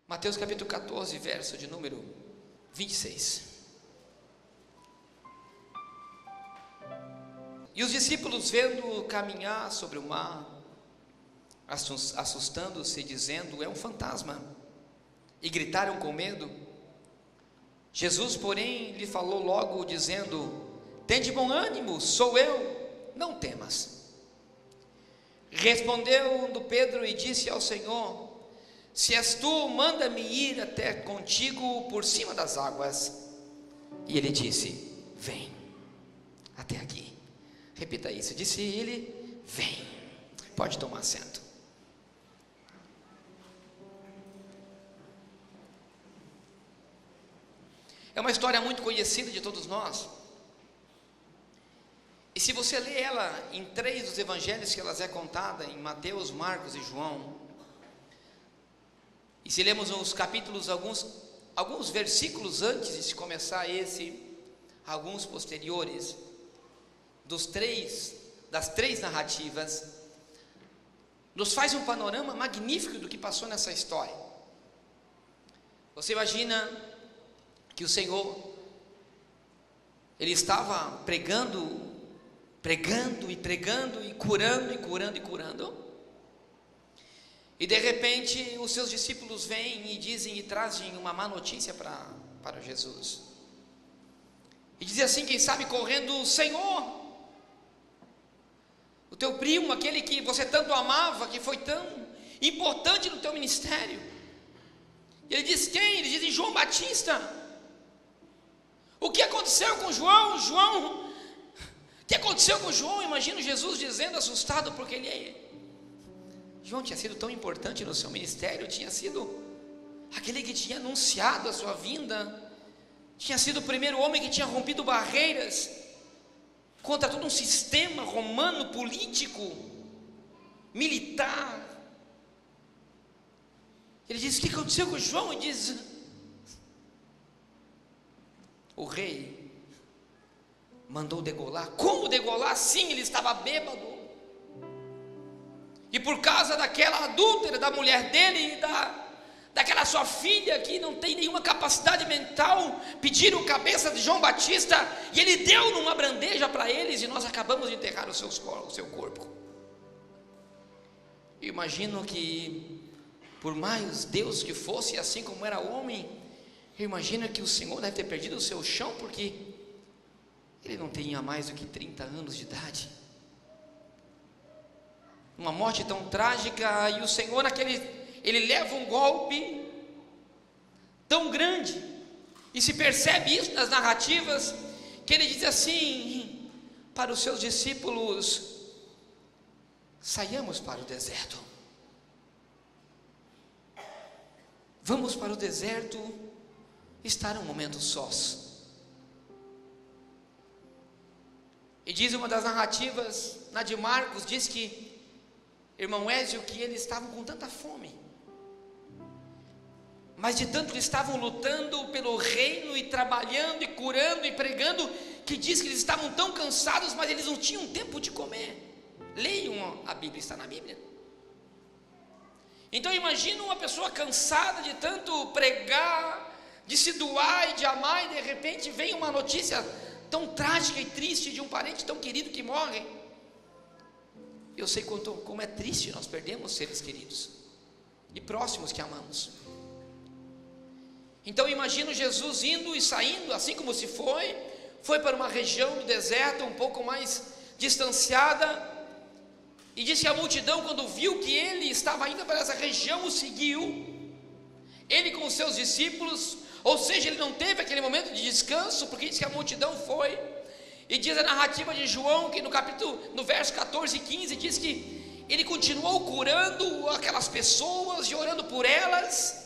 Mateus capítulo 14, verso de número 26. E os discípulos, vendo caminhar sobre o mar, assustando-se, dizendo: é um fantasma, e gritaram com medo. Jesus, porém, lhe falou logo, dizendo: tende bom ânimo, sou eu, não temas. Respondeu Pedro e disse ao Senhor: se és tu, manda-me ir até contigo por cima das águas. E ele disse: vem até aqui. Repita isso. Disse ele: vem. Pode tomar assento. É uma história muito conhecida de todos nós. E se você lê ela em 3 dos evangelhos que ela é contada, em Mateus, Marcos e João, e se lemos os capítulos, alguns versículos antes de se começar esse, alguns posteriores, das três narrativas, nos faz um panorama magnífico do que passou nessa história. Você imagina que o Senhor, ele estava pregando e curando, e de repente os seus discípulos vêm e dizem e trazem uma má notícia para Jesus, e dizem assim, quem sabe correndo: Senhor, o teu primo, aquele que você tanto amava, que foi tão importante no teu ministério. E ele diz: quem? Ele diz: João Batista. O que aconteceu com João? O que aconteceu com João? Imagino Jesus dizendo, assustado, porque João tinha sido tão importante no seu ministério, tinha sido aquele que tinha anunciado a sua vinda, tinha sido o primeiro homem que tinha rompido barreiras contra todo um sistema romano, político, militar. Ele diz: o que aconteceu com João? E diz: o rei mandou degolar. Como degolar? Sim, ele estava bêbado. E por causa daquela adúltera, da mulher dele e daquela sua filha que não tem nenhuma capacidade mental, pediram a cabeça de João Batista, e ele deu numa bandeja para eles, e nós acabamos de enterrar o seu corpo. Eu imagino que, por mais Deus que fosse, assim como era homem, eu imagino que o Senhor deve ter perdido o seu chão, porque ele não tinha mais do que 30 anos de idade. Uma morte tão trágica, e o Senhor ele leva um golpe tão grande, e se percebe isso nas narrativas, que ele diz assim para os seus discípulos: saiamos para o deserto. Vamos para o deserto, estar um momento sós. E diz uma das narrativas, na de Marcos, diz que, irmão Ézio, que eles estavam com tanta fome, mas de tanto eles estavam lutando pelo reino, e trabalhando, e curando, e pregando, que diz que eles estavam tão cansados, mas eles não tinham tempo de comer. Leiam a Bíblia, está na Bíblia. Então imagina uma pessoa cansada de tanto pregar, de se doar e de amar, e de repente vem uma notícia tão trágica e triste de um parente tão querido que morre. Eu sei como é triste nós perdemos seres queridos e próximos que amamos. Então imagino Jesus indo e saindo, assim como se foi para uma região do deserto um pouco mais distanciada, e diz que a multidão, quando viu que ele estava indo para essa região, o seguiu, ele com os seus discípulos. Ou seja, ele não teve aquele momento de descanso, porque diz que a multidão foi. E diz a narrativa de João, que no verso 14 e 15, diz que ele continuou curando aquelas pessoas e orando por elas.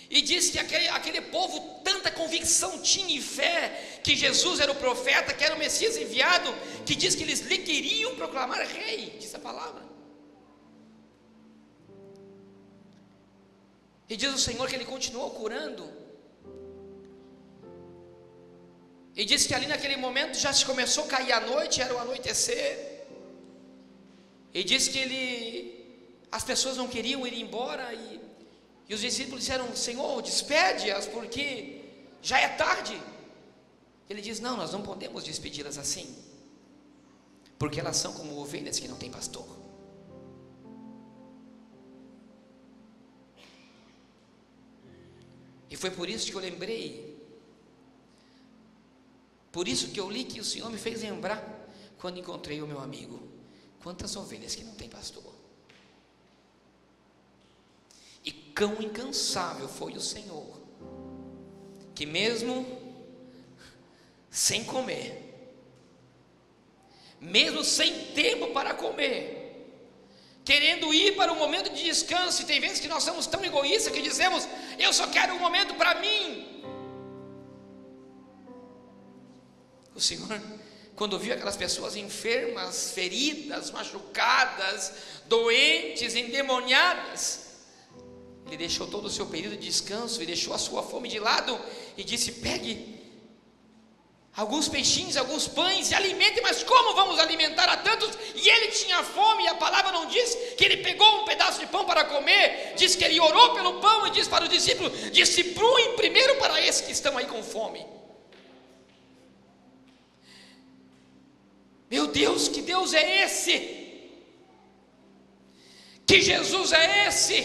E diz que aquele povo tanta convicção tinha e fé que Jesus era o profeta, que era o Messias enviado, que diz que eles lhe queriam proclamar rei, diz a palavra. E diz o Senhor que ele continuou curando. E diz que ali naquele momento já se começou a cair a noite, era o anoitecer. E diz que as pessoas não queriam ir embora, E os discípulos disseram: Senhor, despede-as, porque já é tarde. Ele diz: não, nós não podemos despedi-las assim, porque elas são como ovelhas que não têm pastor. E foi por isso que eu lembrei, por isso que eu li, que o Senhor me fez lembrar, quando encontrei o meu amigo: quantas ovelhas que não têm pastor. E quão incansável foi o Senhor, que mesmo sem comer, mesmo sem tempo para comer, querendo ir para um momento de descanso, e tem vezes que nós somos tão egoístas que dizemos: eu só quero um momento para mim. O Senhor, quando viu aquelas pessoas enfermas, feridas, machucadas, doentes, endemoniadas, Ele deixou todo o seu período de descanso e deixou a sua fome de lado e disse: pegue alguns peixinhos, alguns pães e alimente. Mas como vamos alimentar a tantos? E ele tinha fome, e a palavra não diz que ele pegou um pedaço de pão para comer, diz que ele orou pelo pão e disse para os discípulos: distribuem primeiro para esses que estão aí com fome. Meu Deus, que Deus é esse? Que Jesus é esse?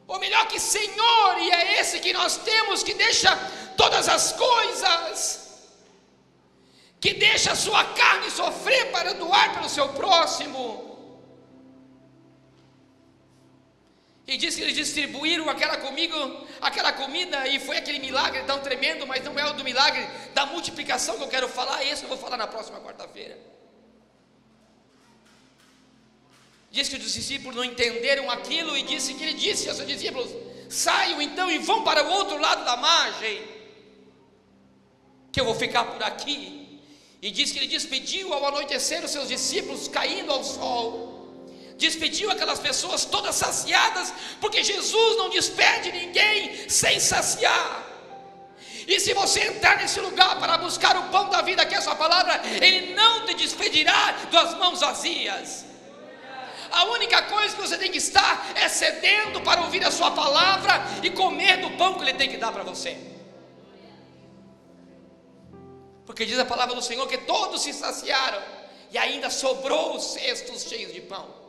Ou melhor, que Senhor, e é esse que nós temos, que deixa todas as coisas, que deixa a sua carne sofrer para doar pelo seu próximo. E diz que eles distribuíram aquela comida, e foi aquele milagre tão tremendo, mas não é o do milagre da multiplicação que eu quero falar, esse eu vou falar na próxima quarta-feira. Diz que os discípulos não entenderam aquilo, e disse que ele disse aos seus discípulos: saiam então e vão para o outro lado da margem, que eu vou ficar por aqui. E diz que ele despediu ao anoitecer os seus discípulos, caindo ao sol. Despediu aquelas pessoas todas saciadas, porque Jesus não despede ninguém sem saciar. E se você entrar nesse lugar para buscar o pão da vida, que é a sua palavra, Ele não te despedirá das mãos vazias. A única coisa que você tem que estar é sedento para ouvir a sua palavra e comer do pão que Ele tem que dar para você. Porque diz a palavra do Senhor que todos se saciaram e ainda sobrou os cestos cheios de pão.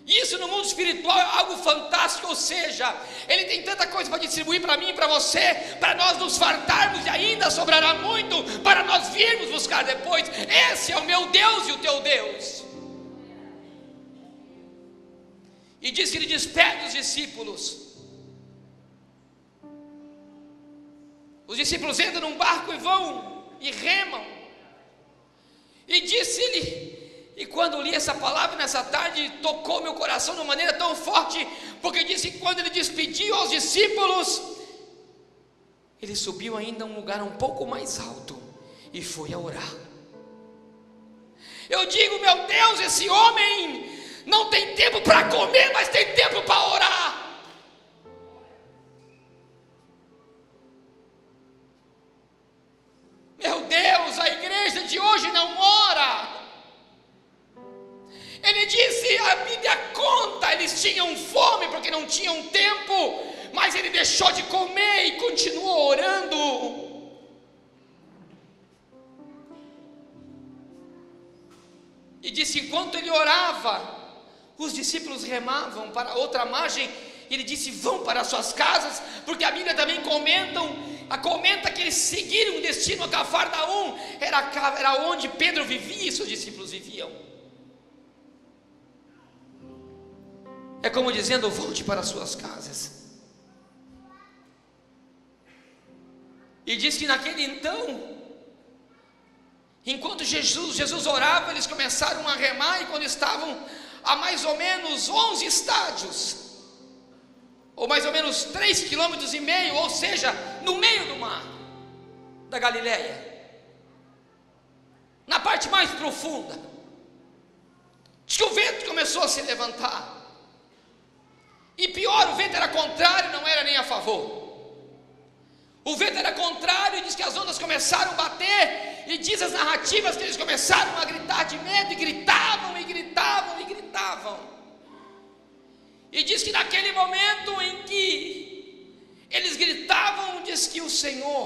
Isso no mundo espiritual é algo fantástico, ou seja, Ele tem tanta coisa para distribuir para mim e para você, para nós nos fartarmos, e ainda sobrará muito para nós virmos buscar depois. Esse é o meu Deus e o teu Deus. E diz que Ele despede os discípulos. Os discípulos entram num barco e vão e remam. E disse-lhe, e quando li essa palavra nessa tarde, tocou meu coração de uma maneira tão forte, porque disse que quando Ele despediu aos discípulos, Ele subiu ainda a um lugar um pouco mais alto e foi a orar. Eu digo: meu Deus, esse homem não tem tempo para comer, mas tem tempo para orar. Meu Deus, a igreja de hoje não ora. Ele disse, a Bíblia conta, eles tinham fome porque não tinham tempo, mas ele deixou de comer e continuou orando. E disse, enquanto ele orava, os discípulos remavam para outra margem. E ele disse, vão para as suas casas, porque a Bíblia também comenta que eles seguiram o destino a Cafarnaum, era onde Pedro vivia e seus discípulos viviam. É como dizendo, volte para as suas casas. E diz que naquele então, enquanto Jesus orava, eles começaram a remar, e quando estavam a mais ou menos 11 estádios, ou mais ou menos 3,5 km, ou seja, no meio do mar da Galileia, na parte mais profunda, diz que o vento começou a se levantar. E pior, o vento era contrário, não era nem a favor. O vento era contrário, e diz que as ondas começaram a bater, e diz as narrativas que eles começaram a gritar de medo, e gritavam, e gritavam, e gritavam. E diz que naquele momento em que eles gritavam, diz que o Senhor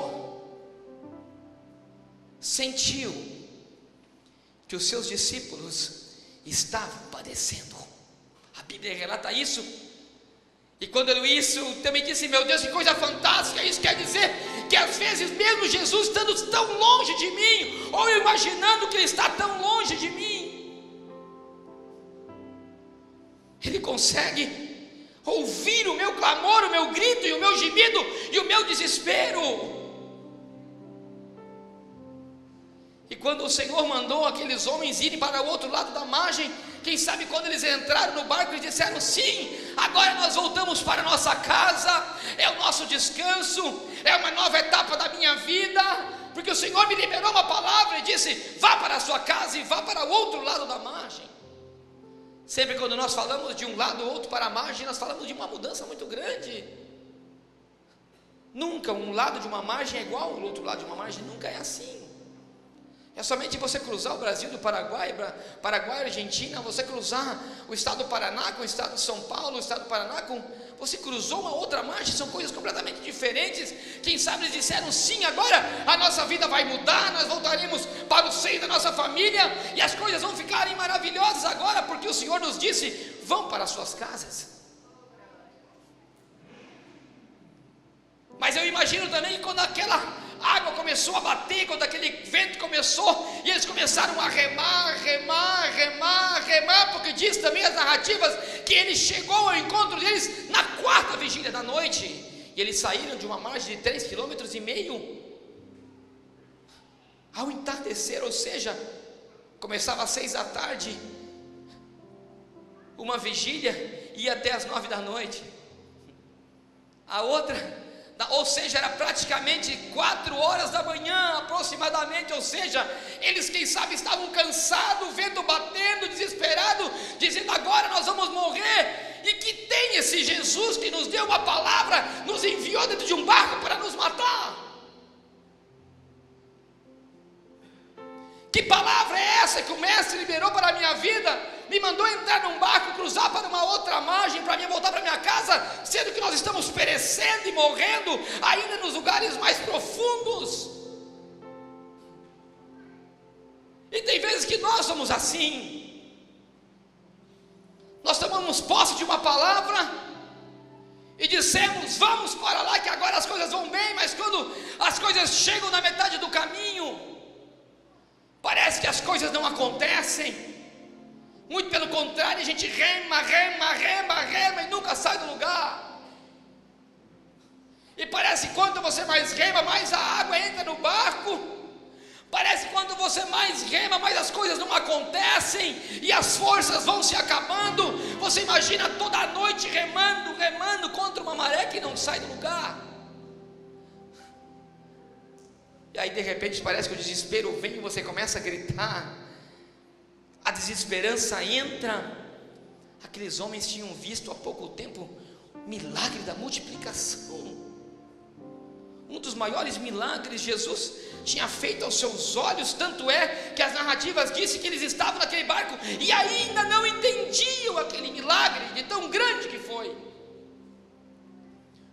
sentiu que os seus discípulos estavam padecendo. A Bíblia relata isso. E quando eu li isso, também disse: meu Deus, que coisa fantástica. Isso quer dizer que às vezes, mesmo Jesus estando tão longe de mim, ou eu imaginando que Ele está tão longe de mim, Ele consegue ouvir o meu clamor, o meu grito, e o meu gemido, e o meu desespero. E quando o Senhor mandou aqueles homens irem para o outro lado da margem, quem sabe quando eles entraram no barco, eles disseram: sim, agora nós voltamos para a nossa casa, é o nosso descanso, é uma nova etapa da minha vida, porque o Senhor me liberou uma palavra e disse: vá para a sua casa e vá para o outro lado da margem. Sempre quando nós falamos de um lado ou outro para a margem, nós falamos de uma mudança muito grande. Nunca um lado de uma margem é igual ao outro lado de uma margem, nunca é assim. É somente você cruzar o Brasil do Paraguai, Paraguai, Argentina, você cruzar o estado do Paraná com o estado de São Paulo, o estado do Paraná com... Você cruzou uma outra margem, são coisas completamente diferentes. Quem sabe eles disseram: sim, agora a nossa vida vai mudar, nós voltaremos para o seio da nossa família, e as coisas vão ficarem maravilhosas agora, porque o Senhor nos disse: vão para as suas casas. Mas eu imagino também que quando aquela água começou a bater, quando aquele vento começou, e eles começaram a remar, porque diz também as narrativas que ele chegou ao encontro deles na 4ª vigília da noite, e eles saíram de uma margem de 3,5 km ao entardecer, ou seja, começava às 6 da tarde uma vigília, ia até às 9 da noite, a outra, ou seja, era praticamente 4 horas da manhã aproximadamente, ou seja, eles quem sabe estavam cansados, o vento batendo, desesperados, dizendo: agora nós vamos morrer. E que tem esse Jesus que nos deu uma palavra, nos enviou dentro de um barco para nos matar? Que palavra é essa que o mestre liberou para a minha vida? Me mandou entrar num barco, cruzar para uma outra margem, para mim voltar para minha casa, sendo que nós estamos perecendo e morrendo ainda nos lugares mais profundos. E tem vezes que nós somos assim. Nós tomamos posse de uma palavra e dissemos: vamos para lá que agora as coisas vão bem, mas quando as coisas chegam na metade do caminho, parece que as coisas não acontecem. Muito pelo contrário, a gente rema e nunca sai do lugar. E parece que quanto você mais rema, mais a água entra no barco. Parece que quanto você mais rema, mais as coisas não acontecem e as forças vão se acabando. Você imagina toda a noite remando contra uma maré que não sai do lugar. E aí de repente parece que o desespero vem e você começa a gritar. A desesperança entra. Aqueles homens tinham visto há pouco tempo o milagre da multiplicação. Um dos maiores milagres Jesus tinha feito aos seus olhos. Tanto é que as narrativas dizem que eles estavam naquele barco e ainda não entendiam aquele milagre de tão grande que foi.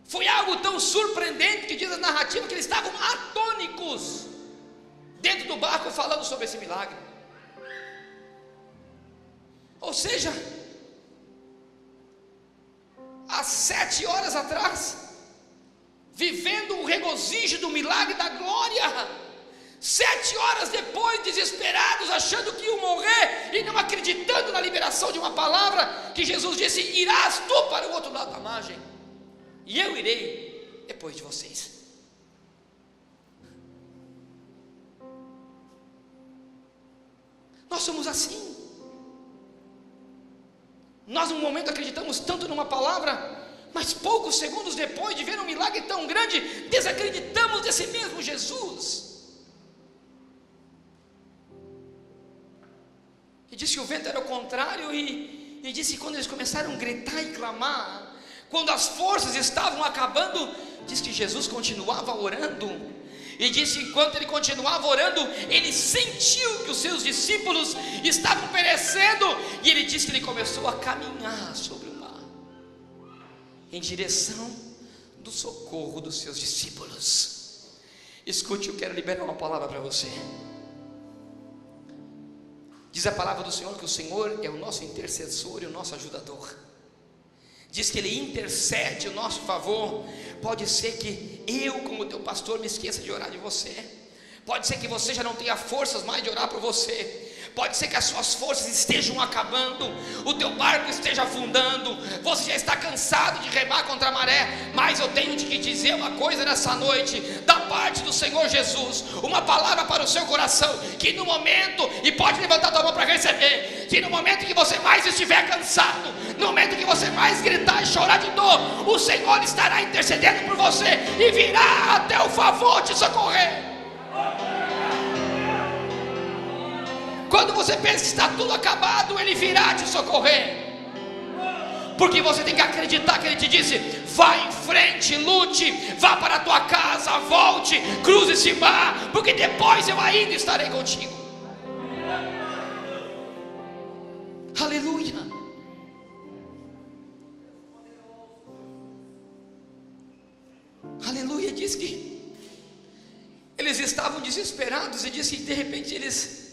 Foi algo tão surpreendente que diz a narrativa que eles estavam atônicos dentro do barco falando sobre esse milagre. Ou seja, há 7 horas atrás, vivendo o regozijo do milagre da glória, 7 horas depois, desesperados, achando que iam morrer e não acreditando na liberação de uma palavra que Jesus disse: irás tu para o outro lado da margem, e eu irei depois de vocês. Nós somos assim. Nós num momento acreditamos tanto numa palavra, mas poucos segundos depois de ver um milagre tão grande, desacreditamos desse mesmo Jesus. E disse que o vento era o contrário, e disse que quando eles começaram a gritar e clamar, quando as forças estavam acabando, diz que Jesus continuava orando. E disse que enquanto ele continuava orando, ele sentiu que os seus discípulos estavam perecendo, e ele disse que ele começou a caminhar sobre o mar. em direção do socorro dos seus discípulos. Escute, eu quero liberar uma palavra para você. Diz a palavra do Senhor que o Senhor é o nosso intercessor e o nosso ajudador. Diz que Ele intercede o nosso favor. Pode ser que eu, como teu pastor, me esqueça de orar de você. Pode ser que você já não tenha forças mais de orar por você. Pode ser que as suas forças estejam acabando, o teu barco esteja afundando, você já está cansado de remar contra a maré. Mas eu tenho que te dizer uma coisa nessa noite, da parte do Senhor Jesus, uma palavra para o seu coração, que no momento, e pode levantar a tua mão para receber, que no momento que você mais estiver cansado, no momento que você mais gritar e chorar de dor, o Senhor estará intercedendo por você e virá até o favor te socorrer. Quando você pensa que está tudo acabado, Ele virá te socorrer. Porque você tem que acreditar que Ele te disse: vá em frente, lute, vá para a tua casa, volte, cruze esse mar, porque depois eu ainda estarei contigo. Aleluia. Aleluia. Diz que eles estavam desesperados e diz que de repente eles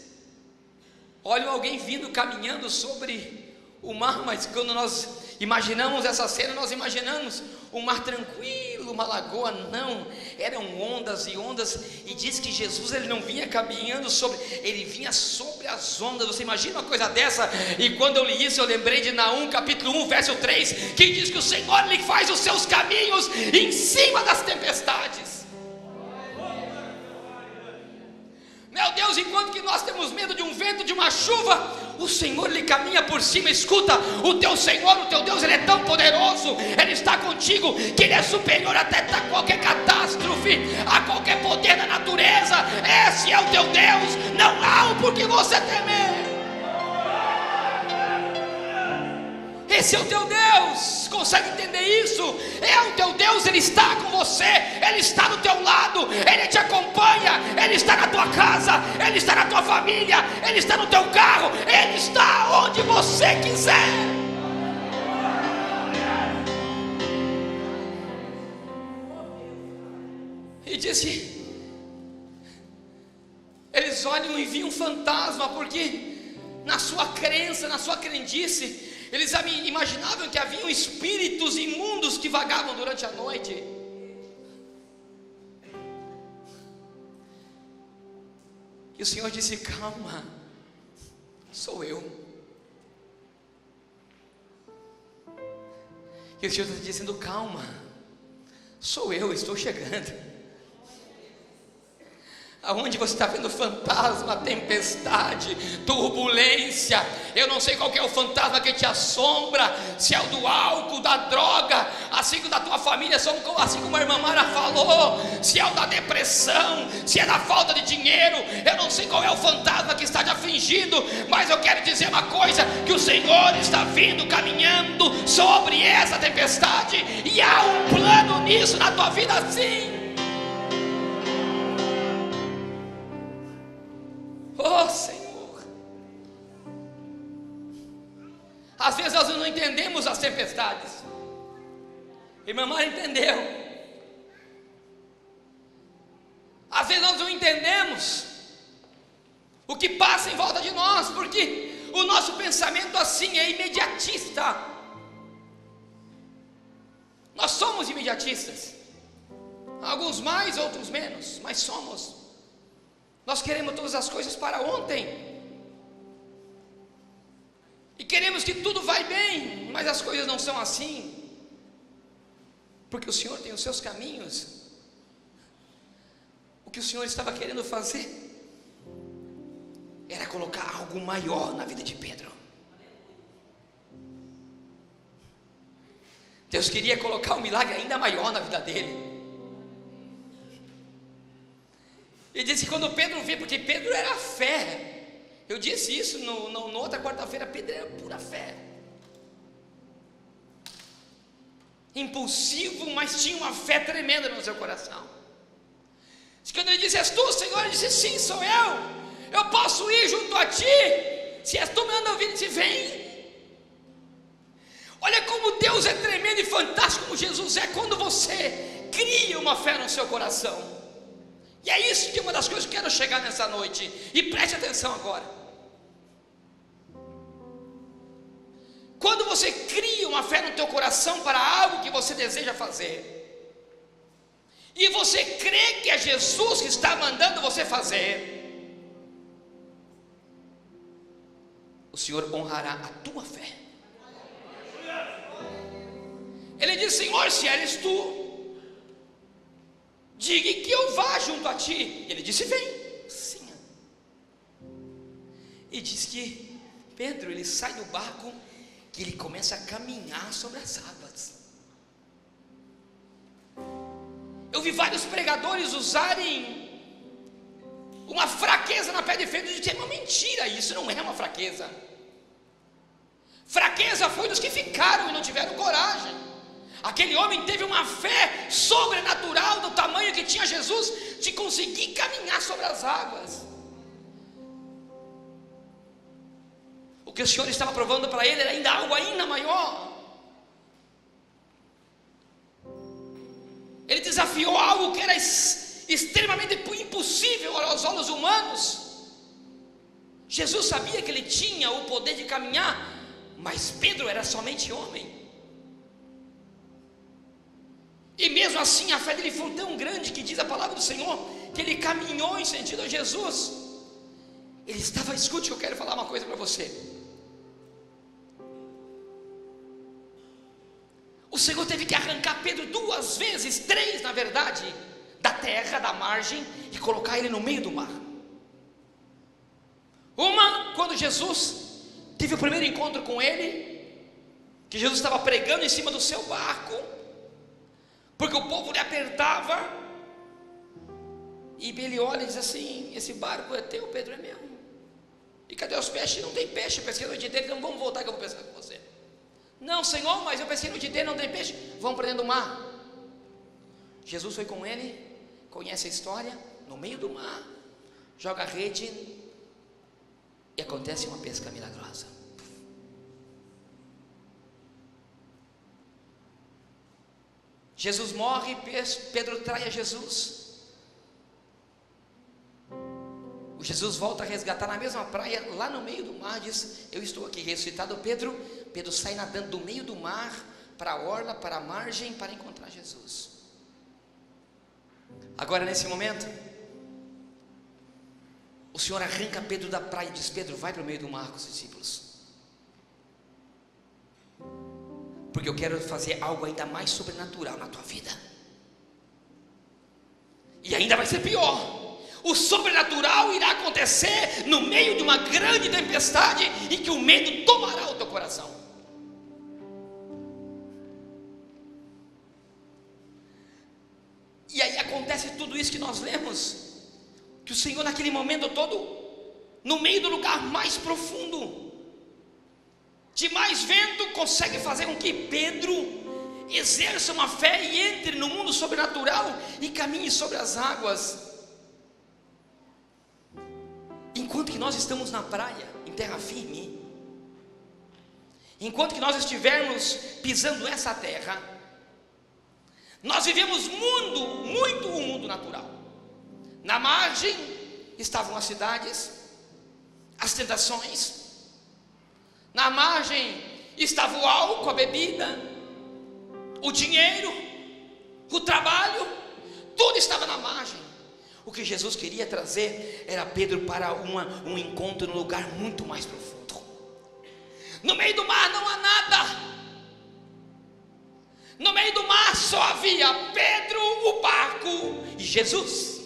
olham alguém vindo caminhando sobre o mar. Mas quando nós imaginamos essa cena, nós imaginamos um mar tranquilo, uma lagoa. Não, eram ondas e ondas. E diz que Jesus, Ele não vinha caminhando sobre, Ele vinha sobre as ondas. Você imagina uma coisa dessa? E quando eu li isso, eu lembrei de Naum capítulo 1 verso 3, que diz que o Senhor, Ele faz os seus caminhos em cima das tempestades. Meu Deus, enquanto que nós temos medo de um vento, de uma chuva, o Senhor, Ele caminha por cima. Escuta, o teu Senhor, o teu Deus, Ele é tão poderoso, Ele está contigo, que Ele é superior até a qualquer catástrofe, a qualquer poder da natureza. Esse é o teu Deus, não há o porquê você temer. Esse é o teu Deus, consegue entender isso? É o teu Deus, Ele está com você, Ele está do teu lado, Ele te acompanha, Ele está na tua casa, Ele está na tua família, Ele está no teu carro, Ele está onde você quiser. E disse, eles olham e viam um fantasma, porque na sua crença, na sua crendice, eles imaginavam que haviam espíritos imundos que vagavam durante a noite. E o Senhor disse: calma, sou eu. E o Senhor está dizendo: calma, sou eu, estou chegando. Aonde você está vendo fantasma, tempestade, turbulência, eu não sei qual que é o fantasma que te assombra, se é o do álcool, da droga, assim como da tua família, assim como a irmã Mara falou, se é o da depressão, se é da falta de dinheiro, eu não sei qual é o fantasma que está te afligindo, mas eu quero dizer uma coisa, que o Senhor está vindo, caminhando sobre essa tempestade, e há um plano nisso na tua vida, sim. Oh Senhor, às vezes nós não entendemos as tempestades. Irmã Mara entendeu. Às vezes nós não entendemos o que passa em volta de nós, porque o nosso pensamento assim é imediatista. Nós somos imediatistas, alguns mais, outros menos, mas somos. Nós queremos todas as coisas para ontem, e queremos que tudo vai bem, mas as coisas não são assim, porque o Senhor tem os seus caminhos. O que o Senhor estava querendo fazer era colocar algo maior na vida de Pedro. Deus queria colocar um milagre ainda maior na vida dele. E disse que quando Pedro viu, porque Pedro era fé, eu disse isso na outra quarta-feira, Pedro era pura fé, impulsivo, mas tinha uma fé tremenda no seu coração. Quando ele disse: és tu, Senhor? Ele disse: sim, sou eu posso ir junto a ti, se és tu, me anda ouvindo. Ele disse: vem. Olha como Deus é tremendo e fantástico, como Jesus é, quando você cria uma fé no seu coração. E é isso que é uma das coisas que eu quero chegar nessa noite. E preste atenção agora. Quando você cria uma fé no teu coração para algo que você deseja fazer, e você crê que é Jesus que está mandando você fazer, o Senhor honrará a tua fé. Ele diz: Senhor, se eres tu, diga que eu vá junto a ti. Ele disse: vem. Sim. E diz que Pedro, ele sai do barco, que ele começa a caminhar sobre as águas. Eu vi vários pregadores usarem uma fraqueza na pé de Pedro, e dizer: uma mentira, isso não é uma fraqueza. Fraqueza foi dos que ficaram e não tiveram coragem. Aquele homem teve uma fé sobrenatural do tamanho que tinha Jesus, de conseguir caminhar sobre as águas. O que o Senhor estava provando para ele era ainda algo ainda maior. Ele desafiou algo que era extremamente impossível aos olhos humanos. Jesus sabia que ele tinha o poder de caminhar, mas Pedro era somente homem. E mesmo assim a fé dele foi tão grande, que diz a palavra do Senhor, que ele caminhou em sentido a Jesus. Ele estava, escute, eu quero falar uma coisa para você. O Senhor teve que arrancar Pedro 2 vezes, 3 na verdade, da terra, da margem, e colocar ele no meio do mar. Uma, quando Jesus teve o primeiro encontro com ele, que Jesus estava pregando em cima do seu barco, porque o povo lhe apertava, e ele olha e diz assim: esse barco é teu, Pedro, é meu. E cadê os peixes? Não tem peixe, eu pesquei a noite inteira, então vamos voltar que eu vou pescar com você. Não, Senhor, mas eu pesquei a noite inteira, não tem peixe. Vamos para dentro do mar. Jesus foi com ele, conhece a história, no meio do mar, joga a rede, e acontece uma pesca milagrosa. Jesus morre, Pedro trai a Jesus. O Jesus volta a resgatar na mesma praia, lá no meio do mar, diz: eu estou aqui ressuscitado. Pedro sai nadando do meio do mar, para a orla, para a margem, para encontrar Jesus. Agora nesse momento, o Senhor arranca Pedro da praia e diz: Pedro, vai para o meio do mar com os discípulos, porque eu quero fazer algo ainda mais sobrenatural na tua vida. E ainda vai ser pior. O sobrenatural irá acontecer no meio de uma grande tempestade, em que o medo tomará o teu coração. E aí acontece tudo isso que nós lemos, que o Senhor naquele momento todo, no meio do lugar mais profundo, de mais vento, consegue fazer com que Pedro exerça uma fé e entre no mundo sobrenatural e caminhe sobre as águas. Enquanto que nós estamos na praia, em terra firme, enquanto que nós estivermos pisando essa terra, nós vivemos muito o mundo natural. Na margem estavam as cidades, as tentações. Na margem estava o álcool, a bebida, o dinheiro, o trabalho, tudo estava na margem. O que Jesus queria trazer era Pedro para um encontro num lugar muito mais profundo. No meio do mar não há nada. No meio do mar só havia Pedro, o barco e Jesus.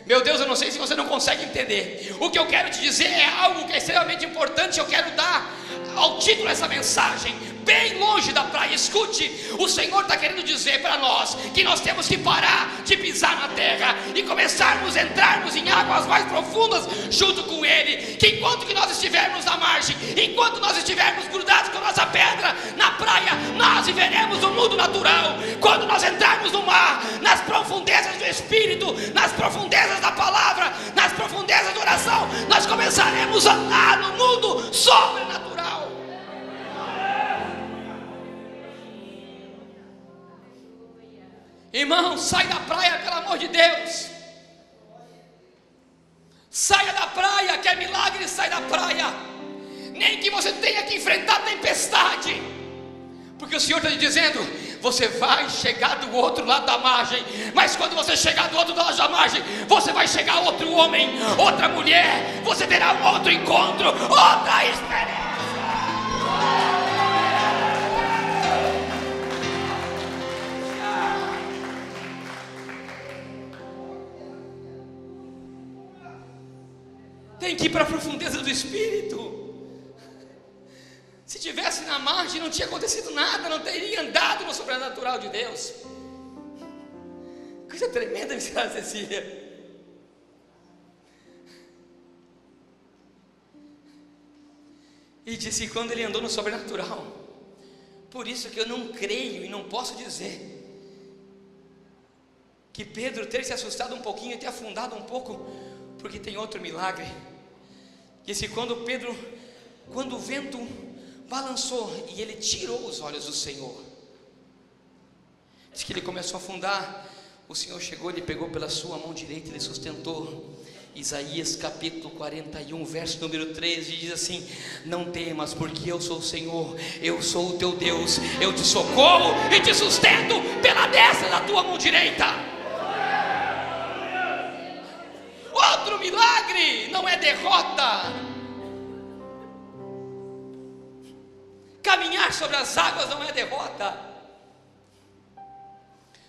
Meu Deus, eu não sei se você não consegue entender. O que eu quero te dizer é algo que é extremamente importante. Eu quero dar ao título essa mensagem: bem longe da praia. Escute, o Senhor está querendo dizer para nós que nós temos que parar de pisar na terra e começarmos a entrarmos em águas mais profundas junto com Ele. Que enquanto que nós estivermos na margem, enquanto nós estivermos grudados com a nossa pedra na praia, nós viveremos no mundo natural. Quando nós entrarmos no mar, nas profundezas do Espírito, nas profundezas da palavra, nas profundezas da oração, nós começaremos a andar no mundo sobrenatural. Irmão, sai da praia, pelo amor de Deus. Saia da praia, quer milagre, sai da praia. Nem que você tenha que enfrentar tempestade, porque o Senhor está lhe dizendo: você vai chegar do outro lado da margem. Mas quando você chegar do outro lado da margem, você vai chegar outro homem, outra mulher. Você terá um outro encontro, outra experiência. Tem que ir para a profundeza do Espírito. Se tivesse na margem, não tinha acontecido nada, não teria andado no sobrenatural de Deus. Coisa tremenda, missionária Cecília. E disse: quando ele andou no sobrenatural. Por isso que eu não creio e não posso dizer que Pedro ter se assustado um pouquinho e ter afundado um pouco, porque tem outro milagre. Disse: quando o vento balançou e ele tirou os olhos do Senhor, diz que ele começou a afundar. O Senhor chegou, ele pegou pela sua mão direita, ele sustentou. Isaías capítulo 41, verso número 13, diz assim: não temas, porque eu sou o Senhor, eu sou o teu Deus, eu te socorro e te sustento pela destra da tua mão direita. Outro milagre não é derrota. Caminhar sobre as águas não é derrota.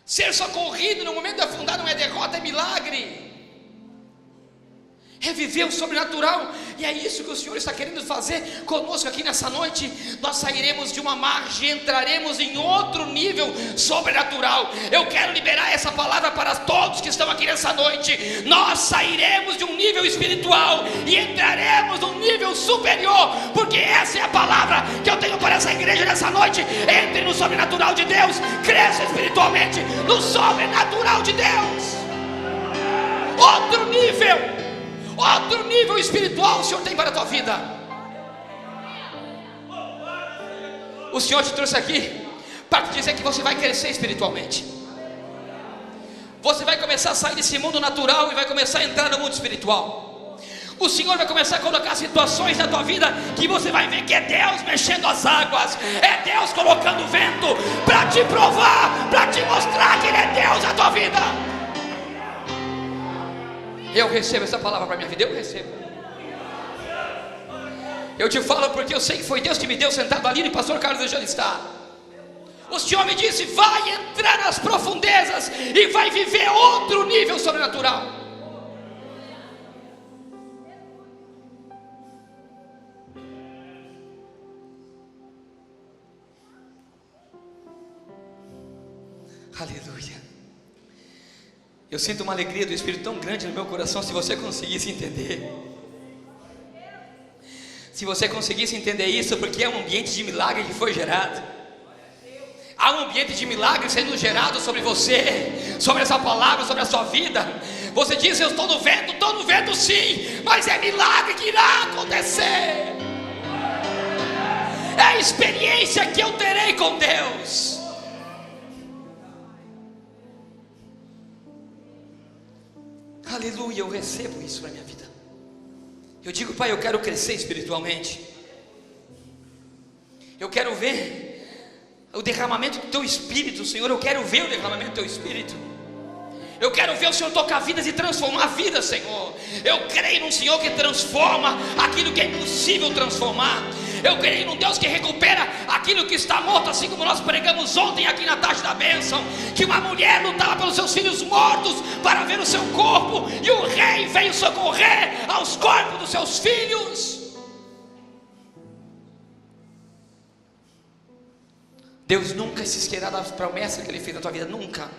Ser socorrido no momento de afundar não é derrota, é milagre. É viver o sobrenatural. E é isso que o Senhor está querendo fazer conosco aqui nessa noite. Nós sairemos de uma margem e entraremos em outro nível sobrenatural. Eu quero liberar essa palavra para todos que estão aqui nessa noite. Nós sairemos de um nível espiritual e entraremos num nível superior, porque essa é a palavra que eu tenho para essa igreja nessa noite. Entre no sobrenatural de Deus, cresça espiritualmente no sobrenatural de Deus. Outro nível espiritual o Senhor tem para a tua vida. O Senhor te trouxe aqui para te dizer que você vai crescer espiritualmente. Você vai começar a sair desse mundo natural e vai começar a entrar no mundo espiritual. O Senhor vai começar a colocar situações na tua vida que você vai ver que é Deus mexendo as águas, é Deus colocando o vento para te provar, para te mostrar que Ele é Deus na tua vida. Eu recebo essa palavra para a minha vida, eu recebo. Eu te falo porque eu sei que foi Deus que me deu sentado ali e o pastor Carlos já está. O Senhor me disse: vai entrar nas profundezas e vai viver outro nível sobrenatural. Aleluia. Eu sinto uma alegria do Espírito tão grande no meu coração. Se você conseguisse entender, se você conseguisse entender isso, porque é um ambiente de milagre que foi gerado. Há um ambiente de milagre sendo gerado sobre você, sobre essa palavra, sobre a sua vida. Você diz: eu estou no vento sim, mas é milagre que irá acontecer. É a experiência que eu terei com Deus. Aleluia, eu recebo isso na minha vida. Eu digo: Pai, eu quero crescer espiritualmente. Eu quero ver o derramamento do Teu Espírito, Senhor. Eu quero ver o derramamento do Teu Espírito. Eu quero ver o Senhor tocar vidas e transformar vidas, Senhor. Eu creio num Senhor que transforma aquilo que é impossível transformar. Eu creio num Deus que recupera aquilo que está morto, assim como nós pregamos ontem aqui na tarde da bênção, que uma mulher lutava pelos seus filhos mortos para ver o seu corpo, e o rei veio socorrer aos corpos dos seus filhos. Deus nunca se esquecerá das promessas que Ele fez na tua vida, nunca.